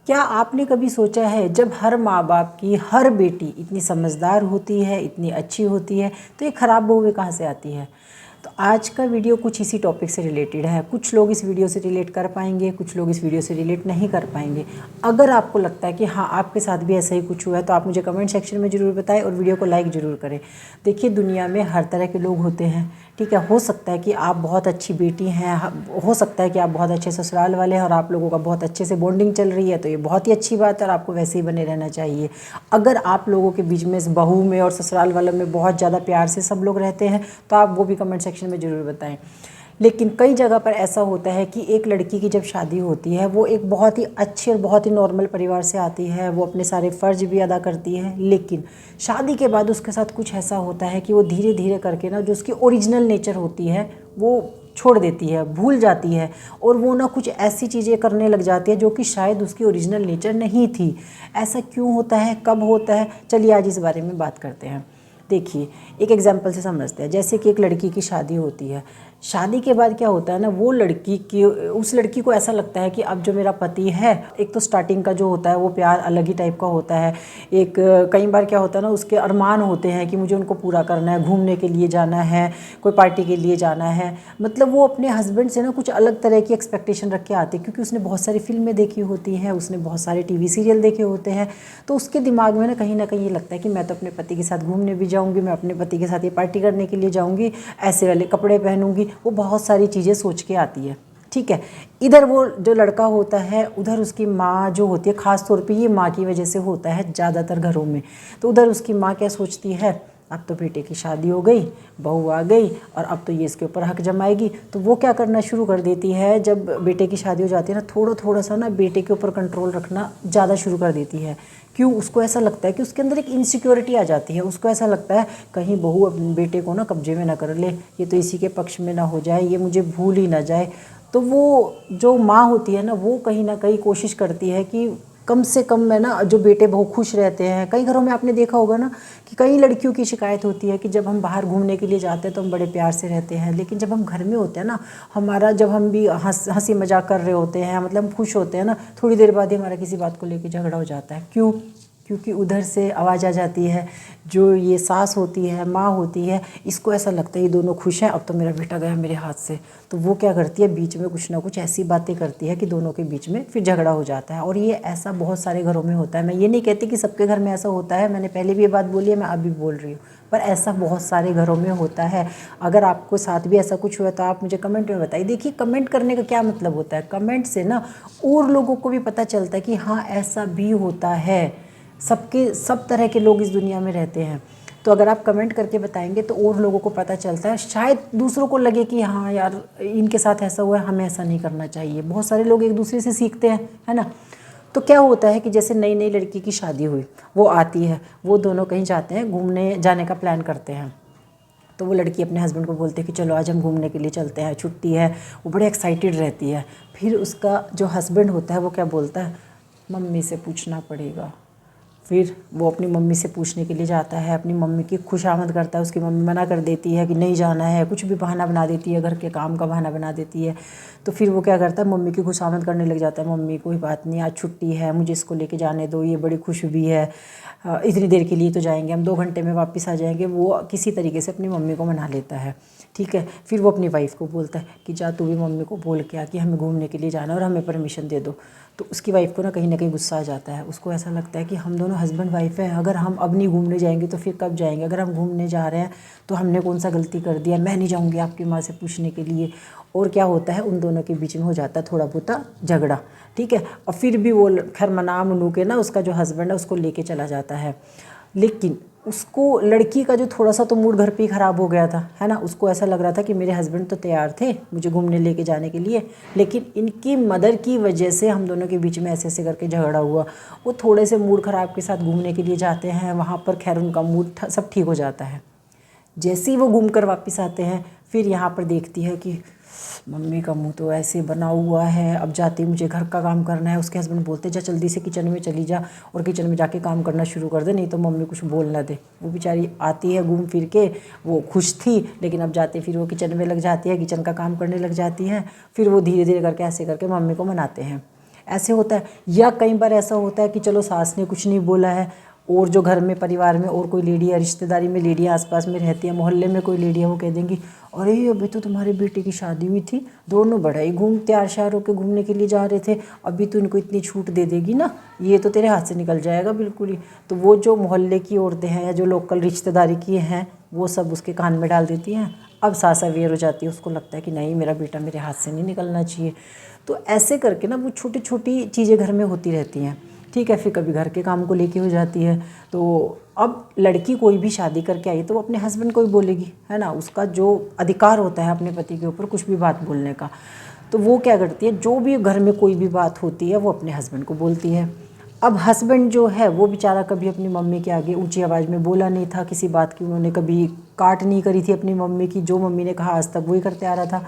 क्या आपने कभी सोचा है जब हर माँ बाप की हर बेटी इतनी समझदार होती है, इतनी अच्छी होती है, तो ये ख़राब बहुएँ कहाँ से आती है। तो आज का वीडियो कुछ इसी टॉपिक से रिलेटेड है। कुछ लोग इस वीडियो से रिलेट कर पाएंगे, कुछ लोग इस वीडियो से रिलेट नहीं कर पाएंगे। अगर आपको लगता है कि हाँ आपके साथ भी ऐसा ही कुछ हुआ है तो आप मुझे कमेंट सेक्शन में ज़रूर बताएं और वीडियो को लाइक ज़रूर करें। देखिए, दुनिया में हर तरह के लोग होते हैं, ठीक है। हो सकता है कि आप बहुत अच्छी बेटी हैं, हो सकता है कि आप बहुत अच्छे ससुराल वाले हैं और आप लोगों का बहुत अच्छे से बॉन्डिंग चल रही है, तो ये बहुत ही अच्छी बात है और आपको वैसे ही बने रहना चाहिए। अगर आप लोगों के बीच में, बहू में और ससुराल वालों में बहुत ज़्यादा प्यार से सब लोग रहते हैं तो आप वो भी कमेंट सेक्शन में ज़रूर बताएं। लेकिन कई जगह पर ऐसा होता है कि एक लड़की की जब शादी होती है, वो एक बहुत ही अच्छे और बहुत ही नॉर्मल परिवार से आती है, वो अपने सारे फ़र्ज भी अदा करती है, लेकिन शादी के बाद उसके साथ कुछ ऐसा होता है कि वो धीरे धीरे करके ना जो उसकी ओरिजिनल नेचर होती है वो छोड़ देती है, भूल जाती है और वो ना कुछ ऐसी चीज़ें करने लग जाती है जो कि शायद उसकी ओरिजिनल नेचर नहीं थी। ऐसा क्यों होता है, कब होता है, चलिए आज इस बारे में बात करते हैं। देखिए, एक एग्जाम्पल से समझते हैं। जैसे कि एक लड़की की शादी होती है, शादी के बाद क्या होता है ना, वो लड़की की, उस लड़की को ऐसा लगता है कि अब जो मेरा पति है, एक तो स्टार्टिंग का जो होता है वो प्यार अलग ही टाइप का होता है। एक कई बार क्या होता है ना, उसके अरमान होते हैं कि मुझे उनको पूरा करना है, घूमने के लिए जाना है, कोई पार्टी के लिए जाना है। मतलब वो अपने हस्बैंड से ना कुछ अलग तरह की एक्सपेक्टेशन रख के आती है, क्योंकि उसने बहुत सारी फिल्में देखी होती हैं, उसने बहुत सारे टीवी सीरियल देखे होते हैं। तो उसके दिमाग में ना कहीं ये लगता है कि मैं तो अपने पति के साथ घूमने भी जाऊँगी, मैं अपने पति के साथ ये पार्टी करने के लिए जाऊँगी, ऐसे वाले कपड़े पहनूँगी, वो बहुत सारी चीज़ें सोच के आती है, ठीक है। इधर वो जो लड़का होता है, उधर उसकी माँ जो होती है, ख़ास तौर पे ये माँ की वजह से होता है ज़्यादातर घरों में। तो उधर उसकी माँ क्या सोचती है, अब तो बेटे की शादी हो गई, बहू आ गई और अब तो ये इसके ऊपर हक जमाएगी। तो वो क्या करना शुरू कर देती है, जब बेटे की शादी हो जाती है ना, थोड़ा सा ना बेटे के ऊपर कंट्रोल रखना ज़्यादा शुरू कर देती है। क्यों? उसको ऐसा लगता है कि उसके अंदर एक इनसिक्योरिटी आ जाती है। उसको ऐसा लगता है कहीं बहू अपने बेटे को ना कब्जे में ना कर ले, ये तो इसी के पक्ष में ना हो जाए, ये मुझे भूल ही ना जाए। तो वो जो माँ होती है ना, वो कहीं ना कहीं कोशिश करती है कि कम से कम में ना जो बेटे बहुत खुश रहते हैं। कई घरों में आपने देखा होगा ना कि कई लड़कियों की शिकायत होती है कि जब हम बाहर घूमने के लिए जाते हैं तो हम बड़े प्यार से रहते हैं, लेकिन जब हम घर में होते हैं ना, हमारा जब हम भी हंसी मजाक कर रहे होते हैं, मतलब हम खुश होते हैं ना, थोड़ी देर बाद ही हमारा किसी बात को लेकर झगड़ा हो जाता है। क्यों? क्योंकि उधर से आवाज़ आ जाती है, जो ये सास होती है, माँ होती है, इसको ऐसा लगता है ये दोनों खुश हैं, अब तो मेरा बेटा गया मेरे हाथ से। तो वो क्या करती है, बीच में कुछ ना कुछ ऐसी बातें करती है कि दोनों के बीच में फिर झगड़ा हो जाता है। और ये ऐसा बहुत सारे घरों में होता है। मैं ये नहीं कहती कि सबके घर में ऐसा होता है, मैंने पहले भी ये बात बोली है, मैं अभी बोल रही हूँ, पर ऐसा बहुत सारे घरों में होता है। अगर आपको साथ भी ऐसा कुछ हुआ तो आप मुझे कमेंट में बताइए। देखिए, कमेंट करने का क्या मतलब होता है, कमेंट से ना और लोगों को भी पता चलता है कि हाँ ऐसा भी होता है। सब तरह के लोग इस दुनिया में रहते हैं। तो अगर आप कमेंट करके बताएंगे तो और लोगों को पता चलता है, शायद दूसरों को लगे कि हाँ यार इनके साथ ऐसा हुआ है, हमें ऐसा नहीं करना चाहिए। बहुत सारे लोग एक दूसरे से सीखते हैं, है ना। तो क्या होता है कि जैसे नई नई लड़की की शादी हुई, वो आती है, वो दोनों कहीं जाते हैं, घूमने जाने का प्लान करते हैं। तो वो लड़की अपने हस्बैंड को बोलते है कि चलो आज हम घूमने के लिए चलते हैं, छुट्टी है। वो बड़े एक्साइटेड रहती है। फिर उसका जो हस्बैंड होता है वो क्या बोलता है, मम्मी से पूछना पड़ेगा। फिर वो अपनी मम्मी से पूछने के लिए जाता है, अपनी मम्मी की खुशामद करता है। उसकी मम्मी मना कर देती है कि नहीं जाना है, कुछ भी बहाना बना देती है, घर के काम का बहाना बना देती है। तो फिर वो क्या करता है, मम्मी की खुशामद करने लग जाता है, मम्मी कोई बात नहीं, आज छुट्टी है, मुझे इसको लेके जाने दो, ये बड़ी खुश भी है, इतनी देर के लिए तो जाएंगे हम, 2 घंटे में वापस आ जाएंगे। वो किसी तरीके से अपनी मम्मी को मना लेता है, ठीक है। फिर वो अपनी वाइफ को बोलता है कि जा तू भी मम्मी को बोल के आ कि हमें घूमने के लिए जाना और हमें परमिशन दे दो। तो उसकी वाइफ को ना कहीं गुस्सा आ जाता है। उसको ऐसा लगता है कि हम दोनों हस्बैंड वाइफ हैं, अगर हम अब नहीं घूमने जाएंगे तो फिर कब जाएंगे, अगर हम घूमने जा रहे हैं तो हमने कौन सा गलती कर दिया, मैं नहीं जाऊंगी आपकी माँ से पूछने के लिए। और क्या होता है, उन दोनों के बीच में हो जाता है थोड़ा बहुत झगड़ा, ठीक है। और फिर भी वो खैर मना मनू के ना उसका जो हस्बैंड है उसको लेके चला जाता है। लेकिन उसको, लड़की का जो थोड़ा सा तो मूड घर पे ही ख़राब हो गया था, है ना। उसको ऐसा लग रहा था कि मेरे हस्बैंड तो तैयार थे मुझे घूमने लेके जाने के लिए, लेकिन इनकी मदर की वजह से हम दोनों के बीच में ऐसे ऐसे करके झगड़ा हुआ। वो थोड़े से मूड ख़राब के साथ घूमने के लिए जाते हैं, वहाँ पर खैर उनका मूड सब ठीक हो जाता है। जैसे ही वो घूम कर वापस आते हैं, फिर यहाँ पर देखती है कि मम्मी का मुंह तो ऐसे बना हुआ है, अब जाते ही मुझे घर का काम करना है। उसके हस्बैंड बोलते जा जल्दी से किचन में चली जा और किचन में जाके काम करना शुरू कर दे, नहीं तो मम्मी कुछ बोल ना दे। वो बेचारी आती है घूम फिर के, वो खुश थी, लेकिन अब जाते फिर वो किचन में लग जाती है, किचन का काम करने लग जाती है। फिर वो धीरे धीरे करके ऐसे करके मम्मी को मनाते हैं। ऐसे होता है। या कई बार ऐसा होता है कि चलो सास ने कुछ नहीं बोला है और जो घर में परिवार में और कोई लेडी या रिश्तेदारी में लेडियाँ आसपास में रहती हैं, मोहल्ले में कोई लेडी है, वो कह देंगी अरे अभी तो तुम्हारे बेटे की शादी हुई थी, दोनों बड़ा ही तैयार श्यार होकर घूमने के लिए जा रहे थे, अभी तो इनको इतनी छूट दे देगी ना, ये तो तेरे हाथ से निकल जाएगा बिल्कुल ही। तो वो जो मोहल्ले की औरतें हैं या जो लोकल रिश्तेदारी की हैं वो सब उसके कान में डाल देती हैं। अब सास अवेयर हो जाती है, उसको लगता है कि नहीं मेरा बेटा मेरे हाथ से नहीं निकलना चाहिए। तो ऐसे करके ना वो छोटी छोटी चीज़ें घर में होती रहती हैं, ठीक है। फिर कभी घर के काम को लेके हो जाती है। तो अब लड़की कोई भी शादी करके आई तो वो अपने हस्बैंड को ही बोलेगी, है ना, उसका जो अधिकार होता है अपने पति के ऊपर कुछ भी बात बोलने का। तो वो क्या करती है, जो भी घर में कोई भी बात होती है वो अपने हस्बैंड को बोलती है। अब हस्बैंड जो है वो बेचारा कभी अपनी मम्मी के आगे ऊंची आवाज़ में बोला नहीं था किसी बात की, उन्होंने कभी काट नहीं करी थी अपनी मम्मी की, जो मम्मी ने कहा आज तक वही करते आ रहा था।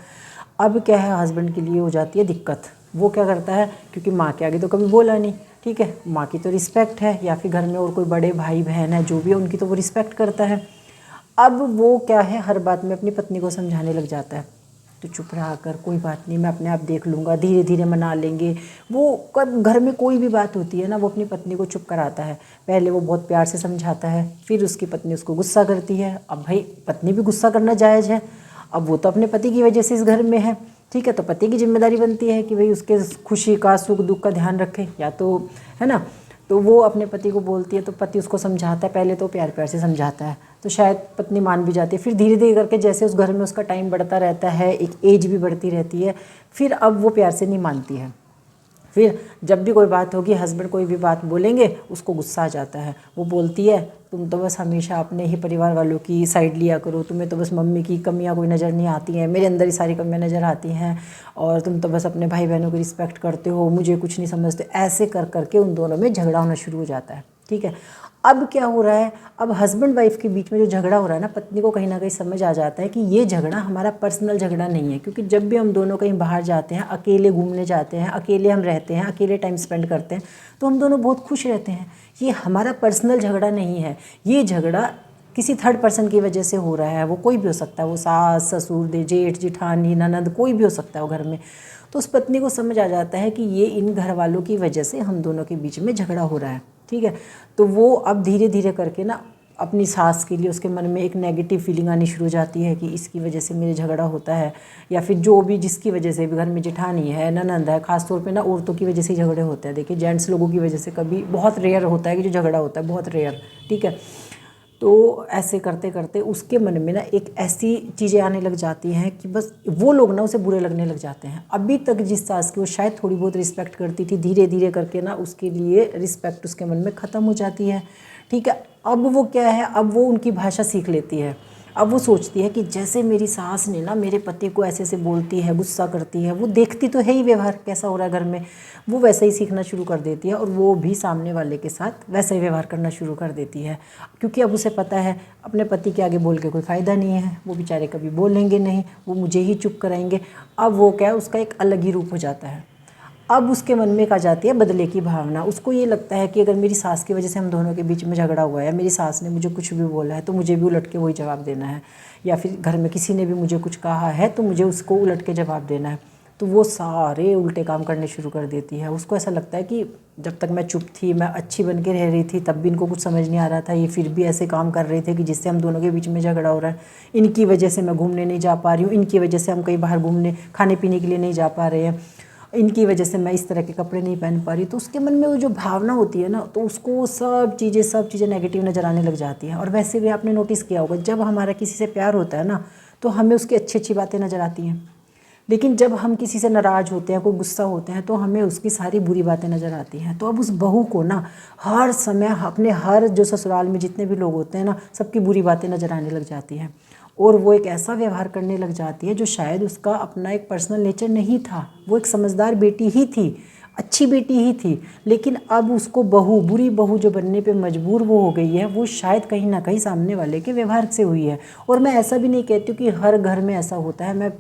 अब क्या है, हस्बैंड के लिए हो जाती है दिक्कत। वो क्या करता है, क्योंकि माँ के आगे तो कभी बोला नहीं, ठीक है, माँ की तो रिस्पेक्ट है, या फिर घर में और कोई बड़े भाई बहन है जो भी है उनकी तो वो रिस्पेक्ट करता है। अब वो क्या है, हर बात में अपनी पत्नी को समझाने लग जाता है, तो चुप रहा कर, कोई बात नहीं, मैं अपने आप देख लूँगा, धीरे धीरे मना लेंगे। वो कब घर में कोई भी बात होती है ना, वो अपनी पत्नी को चुप कराता है। पहले वो बहुत प्यार से समझाता है, फिर उसकी पत्नी उसको गुस्सा करती है। अब भाई पत्नी भी गुस्सा करना जायज़ है, अब वो तो अपने पति की वजह से इस घर में है, ठीक है, तो पति की जिम्मेदारी बनती है कि भाई उसके खुशी का सुख दुख का ध्यान रखे, या तो, है ना। तो वो अपने पति को बोलती है, तो पति उसको समझाता है, पहले तो प्यार प्यार से समझाता है, तो शायद पत्नी मान भी जाती है। फिर धीरे धीरे करके जैसे उस घर में उसका टाइम बढ़ता रहता है, एक एज भी बढ़ती रहती है, फिर अब वो प्यार से नहीं मानती है। फिर जब भी कोई बात होगी, हस्बैंड कोई भी बात बोलेंगे उसको गुस्सा आ जाता है। वो बोलती है तुम तो बस हमेशा अपने ही परिवार वालों की साइड लिया करो, तुम्हें तो बस मम्मी की कमियां कोई नज़र नहीं आती हैं, मेरे अंदर ही सारी कमियां नज़र आती हैं, और तुम तो बस अपने भाई बहनों की रिस्पेक्ट करते हो, मुझे कुछ नहीं समझते। ऐसे कर करके उन दोनों में झगड़ा होना शुरू हो जाता है, ठीक है। अब क्या हो रहा है, अब हस्बैंड वाइफ के बीच में जो झगड़ा हो रहा है ना, पत्नी को कहीं ना कहीं समझ आ जाता है कि ये झगड़ा हमारा पर्सनल झगड़ा नहीं है, क्योंकि जब भी हम दोनों कहीं बाहर जाते हैं, अकेले घूमने जाते हैं, अकेले हम रहते हैं, अकेले टाइम स्पेंड करते हैं, तो हम दोनों बहुत खुश रहते हैं। ये हमारा पर्सनल झगड़ा नहीं है, ये झगड़ा किसी थर्ड पर्सन की वजह से हो रहा है। वो कोई भी हो सकता है, वो सास ससुर जेठ जेठानी ननद कोई भी हो सकता है वो घर में। तो उस पत्नी को समझ आ जाता है कि ये इन घर वालों की वजह से हम दोनों के बीच में झगड़ा हो रहा है, ठीक है। तो वो अब धीरे धीरे करके ना अपनी सास के लिए उसके मन में एक नेगेटिव फीलिंग आनी शुरू हो जाती है कि इसकी वजह से मेरे झगड़ा होता है, या फिर जो भी जिसकी वजह से भी घर में जेठानी है ननंद है, खासतौर पे ना औरतों की वजह से झगड़े होते हैं। देखिए जेंट्स लोगों की वजह से कभी बहुत रेयर होता है कि जो झगड़ा होता है, बहुत रेयर, ठीक है। तो ऐसे करते करते उसके मन में ना एक ऐसी चीज़ें आने लग जाती हैं कि बस वो लोग ना उसे बुरे लगने लग जाते हैं। अभी तक जिस सास की वो शायद थोड़ी बहुत रिस्पेक्ट करती थी, धीरे धीरे करके ना उसके लिए रिस्पेक्ट उसके मन में ख़त्म हो जाती है, ठीक है। अब वो क्या है, अब वो उनकी भाषा सीख लेती है। अब वो सोचती है कि जैसे मेरी सास ने ना मेरे पति को ऐसे ऐसे बोलती है, गुस्सा करती है, वो देखती तो है ही व्यवहार कैसा हो रहा है घर में, वो वैसे ही सीखना शुरू कर देती है, और वो भी सामने वाले के साथ वैसा ही व्यवहार करना शुरू कर देती है। क्योंकि अब उसे पता है अपने पति के आगे बोल के कोई फ़ायदा नहीं है, वो बेचारे कभी बोलेंगे नहीं, वो मुझे ही चुप कराएंगे। अब वो क्या है, उसका एक अलग ही रूप हो जाता है। अब उसके मन में आ जाती है बदले की भावना। उसको ये लगता है कि अगर मेरी सास की वजह से हम दोनों के बीच में झगड़ा हुआ है, मेरी सास ने मुझे कुछ भी बोला है तो मुझे भी उलट के वही जवाब देना है, या फिर घर में किसी ने भी मुझे कुछ कहा है तो मुझे उसको उलट के जवाब देना है। तो वो सारे उल्टे काम करने शुरू कर देती है। उसको ऐसा लगता है कि जब तक मैं चुप थी, मैं अच्छी बन के रह रही थी, तब भी इनको कुछ समझ नहीं आ रहा था, ये फिर भी ऐसे काम कर रहे थे कि जिससे हम दोनों के बीच में झगड़ा हो रहा है। इनकी वजह से मैं घूमने नहीं जा पा रही हूँ, इनकी वजह से हम कहीं बाहर घूमने खाने पीने के लिए नहीं जा पा रहे हैं, इनकी वजह से मैं इस तरह के कपड़े नहीं पहन पा रही। तो उसके मन में वो जो भावना होती है ना, तो उसको वो सब चीज़ें नेगेटिव नज़र आने लग जाती हैं। और वैसे भी आपने नोटिस किया होगा, जब हमारा किसी से प्यार होता है ना, तो हमें उसकी अच्छी अच्छी बातें नज़र आती हैं, लेकिन जब हम किसी से नाराज़ होते हैं, कोई गुस्सा होते हैं, तो हमें उसकी सारी बुरी बातें नज़र आती हैं। तो अब उस बहू को ना हर समय अपने हर जो ससुराल में जितने भी लोग होते हैं ना, सबकी बुरी बातें नज़र आने लग जाती हैं, और वो एक ऐसा व्यवहार करने लग जाती है जो शायद उसका अपना एक पर्सनल नेचर नहीं था। वो एक समझदार बेटी ही थी, अच्छी बेटी ही थी, लेकिन अब उसको बुरी बहू जो बनने पे मजबूर वो हो गई है, वो शायद कहीं ना कहीं सामने वाले के व्यवहार से हुई है। और मैं ऐसा भी नहीं कहती हूँ कि हर घर में ऐसा होता है, मैं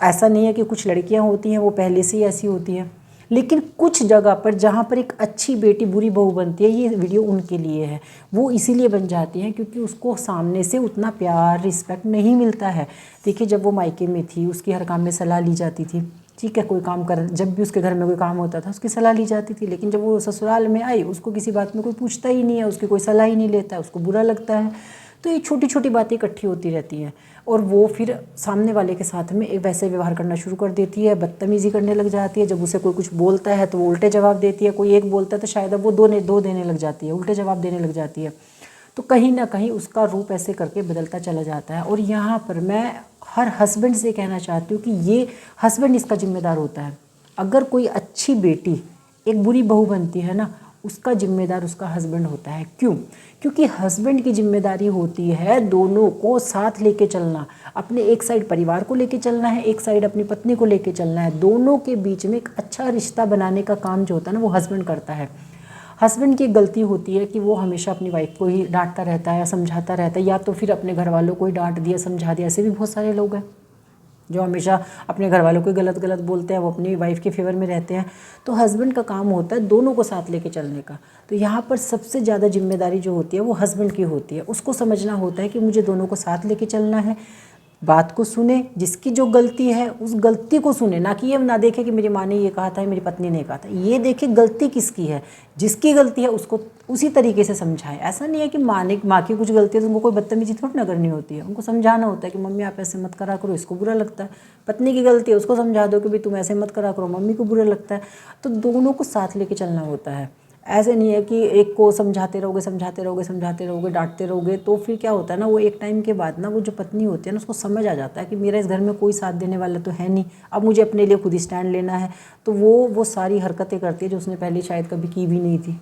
ऐसा नहीं है कि कुछ लड़कियाँ होती हैं वो पहले से ही ऐसी होती हैं, लेकिन कुछ जगह पर जहाँ पर एक अच्छी बेटी बुरी बहू बनती है, ये वीडियो उनके लिए है। वो इसीलिए बन जाती हैं क्योंकि उसको सामने से उतना प्यार रिस्पेक्ट नहीं मिलता है। देखिए जब वो मायके में थी, उसकी हर काम में सलाह ली जाती थी, ठीक है, कोई काम कर, जब भी उसके घर में कोई काम होता था उसकी सलाह ली जाती थी, लेकिन जब वो ससुराल में आई उसको किसी बात में कोई पूछता ही नहीं है, उसकी कोई सलाह ही नहीं लेता है, उसको बुरा लगता है। तो ये छोटी छोटी बातें इकट्ठी होती रहती हैं और वो फिर सामने वाले के साथ में एक वैसे व्यवहार करना शुरू कर देती है, बदतमीज़ी करने लग जाती है। जब उसे कोई कुछ बोलता है तो वो उल्टे जवाब देती है, कोई एक बोलता है तो शायद अब वो दो देने लग जाती है, उल्टे जवाब देने लग जाती है। तो कहीं ना कहीं उसका रूप ऐसे करके बदलता चला जाता है। और यहाँ पर मैं हर हस्बैंड से कहना चाहती हूँ कि ये हस्बैंड इसका जिम्मेदार होता है। अगर कोई अच्छी बेटी एक बुरी बहू बनती है ना, उसका जिम्मेदार उसका हस्बैंड होता है। क्यों? क्योंकि हस्बैंड की जिम्मेदारी होती है दोनों को साथ लेके चलना। अपने एक साइड परिवार को लेके चलना है, एक साइड अपनी पत्नी को लेके चलना है। दोनों के बीच में एक अच्छा रिश्ता बनाने का काम जो होता है ना, वो हस्बैंड करता है। हस्बैंड की गलती होती है कि वो हमेशा अपनी वाइफ को ही डांटता रहता है या समझाता रहता है, या तो फिर अपने घर वालों को ही डांट दिया समझा दिया। ऐसे भी बहुत सारे लोग हैं जो हमेशा अपने घर वालों को गलत गलत बोलते हैं, वो अपनी वाइफ के फेवर में रहते हैं। तो हस्बैंड का काम होता है दोनों को साथ लेके चलने का। तो यहाँ पर सबसे ज़्यादा जिम्मेदारी जो होती है वो हस्बैंड की होती है। उसको समझना होता है कि मुझे दोनों को साथ लेके चलना है। बात को सुने, जिसकी जो गलती है उस गलती को सुने, ना कि ये ना देखे कि मेरी माँ ने ये कहा था, मेरी पत्नी ने कहा था। ये देखे गलती किसकी है, जिसकी गलती है उसको उसी तरीके से समझाएं। ऐसा नहीं है कि माँ की कुछ गलती है तो उनको कोई बदतमीजी थोड़ी ना करनी होती है। उनको समझाना होता है कि मम्मी आप ऐसे मत करा करो, इसको बुरा लगता है। पत्नी की गलती है, उसको समझा दो कि भाई तुम ऐसे मत करा करो, मम्मी को बुरा लगता है। तो दोनों को साथ लेके चलना होता है। ऐसे नहीं है कि एक को समझाते रहोगे, डांटते रहोगे, तो फिर क्या होता है ना, वो एक टाइम के बाद ना वो जो पत्नी होती है ना, उसको समझ आ जाता है कि मेरा इस घर में कोई साथ देने वाला तो है नहीं, अब मुझे अपने लिए खुद ही स्टैंड लेना है। तो वो सारी हरकतें करती है जो उसने पहले शायद कभी की भी नहीं थी।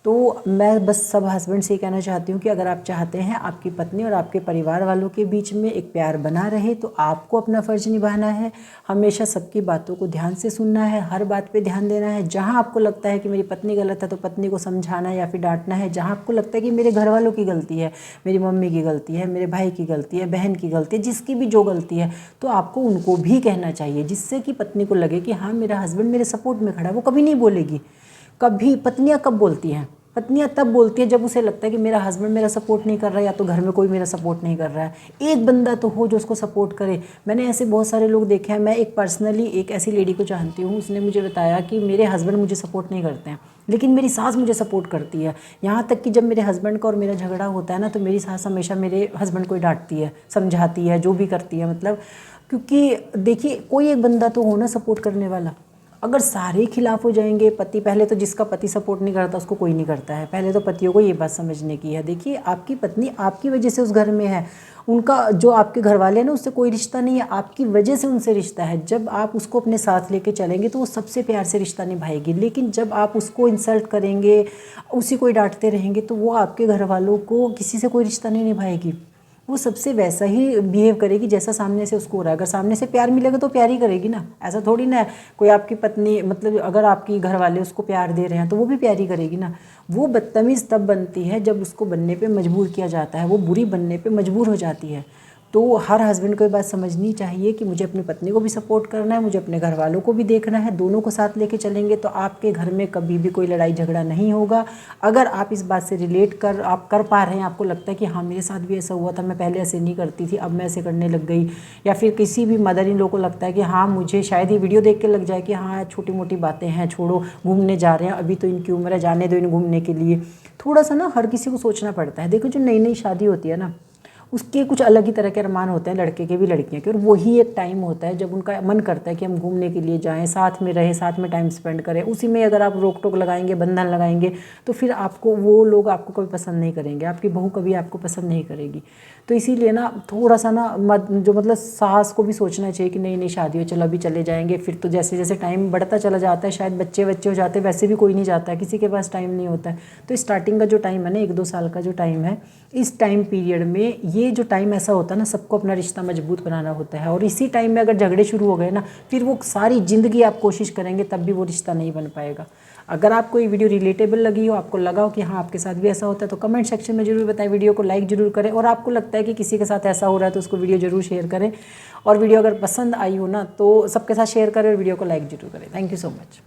तो मैं बस सब हस्बैंड से ही कहना चाहती हूँ कि अगर आप चाहते हैं आपकी पत्नी और आपके परिवार वालों के बीच में एक प्यार बना रहे, तो आपको अपना फ़र्ज़ निभाना है। हमेशा सबकी बातों को ध्यान से सुनना है, हर बात पे ध्यान देना है। जहाँ आपको लगता है कि मेरी पत्नी गलत है तो पत्नी को समझाना है या फिर डांटना है। जहाँ आपको लगता है कि मेरे घर वालों की गलती है, मेरी मम्मी की गलती है, मेरे भाई की गलती है, बहन की गलती है, जिसकी भी जो गलती है, तो आपको उनको भी कहना चाहिए, जिससे कि पत्नी को लगे कि हाँ मेरा हस्बैंड मेरे सपोर्ट में खड़ा है। वो कभी नहीं बोलेगी। कभी पत्नियां कब बोलती हैं? पत्नियां तब बोलती हैं जब उसे लगता है कि मेरा हस्बैंड मेरा सपोर्ट नहीं कर रहा है, या तो घर में कोई मेरा सपोर्ट नहीं कर रहा है। एक बंदा तो हो जो उसको सपोर्ट करे। मैंने ऐसे बहुत सारे लोग देखे हैं। मैं एक पर्सनली एक ऐसी लेडी को जानती हूँ, उसने मुझे बताया कि मेरे हस्बैंड मुझे सपोर्ट नहीं करते हैं, लेकिन मेरी सास मुझे सपोर्ट करती है। यहाँ तक कि जब मेरे हस्बैंड का और मेरा झगड़ा होता है ना, तो मेरी सास हमेशा मेरे हस्बैंड को डांटती है, समझाती है, जो भी करती है। मतलब क्योंकि देखिए, कोई एक बंदा तो हो ना सपोर्ट करने वाला। अगर सारे खिलाफ हो जाएंगे, पति, पहले तो जिसका पति सपोर्ट नहीं करता उसको कोई नहीं करता है। पहले तो पतियों को ये बात समझने की है। देखिए, आपकी पत्नी आपकी वजह से उस घर में है। उनका जो आपके घर वाले हैं ना, उससे कोई रिश्ता नहीं है, आपकी वजह से उनसे रिश्ता है। जब आप उसको अपने साथ लेके चलेंगे तो वो सबसे प्यार से रिश्ता निभाएगी। लेकिन जब आप उसको इंसल्ट करेंगे, उसी को डांटते रहेंगे, तो वो आपके घर वालों को किसी से कोई रिश्ता नहीं निभाएगी। वो सबसे वैसा ही बिहेव करेगी जैसा सामने से उसको हो रहा है। अगर सामने से प्यार मिलेगा तो प्यार ही करेगी ना। ऐसा थोड़ी ना है कोई आपकी पत्नी, मतलब अगर आपकी घर वाले उसको प्यार दे रहे हैं तो वो भी प्यार ही करेगी ना। वो बदतमीज़ तब बनती है जब उसको बनने पे मजबूर किया जाता है, वो बुरी बनने पे मजबूर हो जाती है। तो हर हस्बैंड को ये बात समझनी चाहिए कि मुझे अपनी पत्नी को भी सपोर्ट करना है, मुझे अपने घर वालों को भी देखना है। दोनों को साथ लेके चलेंगे तो आपके घर में कभी भी कोई लड़ाई झगड़ा नहीं होगा। अगर आप इस बात से रिलेट कर पा रहे हैं, आपको लगता है कि हाँ मेरे साथ भी ऐसा हुआ था, मैं पहले ऐसे नहीं करती थी, अब मैं ऐसे करने लग गई, या फिर किसी भी मदर इन लोगों को लगता है कि हाँ मुझे शायद ये वीडियो देख के लग जाए कि हाँ छोटी मोटी बातें हैं, छोड़ो, घूमने जा रहे हैं, अभी तो इनकी उम्र है, जाने दो इन घूमने के लिए। थोड़ा सा ना हर किसी को सोचना पड़ता है। देखो, जो नई नई शादी होती है ना, उसके कुछ अलग ही तरह के अरमान होते हैं, लड़के के भी लड़कियों के। और वही एक टाइम होता है जब उनका मन करता है कि हम घूमने के लिए जाएं, साथ में रहें, साथ में टाइम स्पेंड करें। उसी में अगर आप रोक टोक लगाएंगे, बंधन लगाएंगे, तो फिर आपको वो लोग आपको कभी पसंद नहीं करेंगे, आपकी बहू कभी आपको पसंद नहीं करेगी। तो इसीलिए ना थोड़ा सा ना मतलब सास को भी सोचना चाहिए कि नहीं नहीं शादी हो, चलो अभी चले जाएंगे। फिर तो जैसे जैसे टाइम बढ़ता चला जाता है, शायद बच्चे हो जाते हैं, वैसे भी कोई नहीं जाता है, किसी के पास टाइम नहीं होता है। तो स्टार्टिंग का जो टाइम है ना, 1-2 साल का जो टाइम है, इस टाइम पीरियड में ये जो टाइम ऐसा होता है ना, सबको अपना रिश्ता मजबूत बनाना होता है। और इसी टाइम में अगर झगड़े शुरू हो गए ना, फिर वो सारी ज़िंदगी आप कोशिश करेंगे तब भी वो रिश्ता नहीं बन पाएगा। अगर आपको ये वीडियो रिलेटेबल लगी हो, आपको लगा हो कि हाँ आपके साथ भी ऐसा होता है, तो कमेंट सेक्शन में जरूर बताएं, वीडियो को लाइक जरूर करें। और आपको लगता है कि किसी के साथ ऐसा हो रहा है तो उसको वीडियो जरूर शेयर करें। और वीडियो अगर पसंद आई हो ना, तो सबके साथ शेयर करें और वीडियो को लाइक जरूर करें। Thank you so much.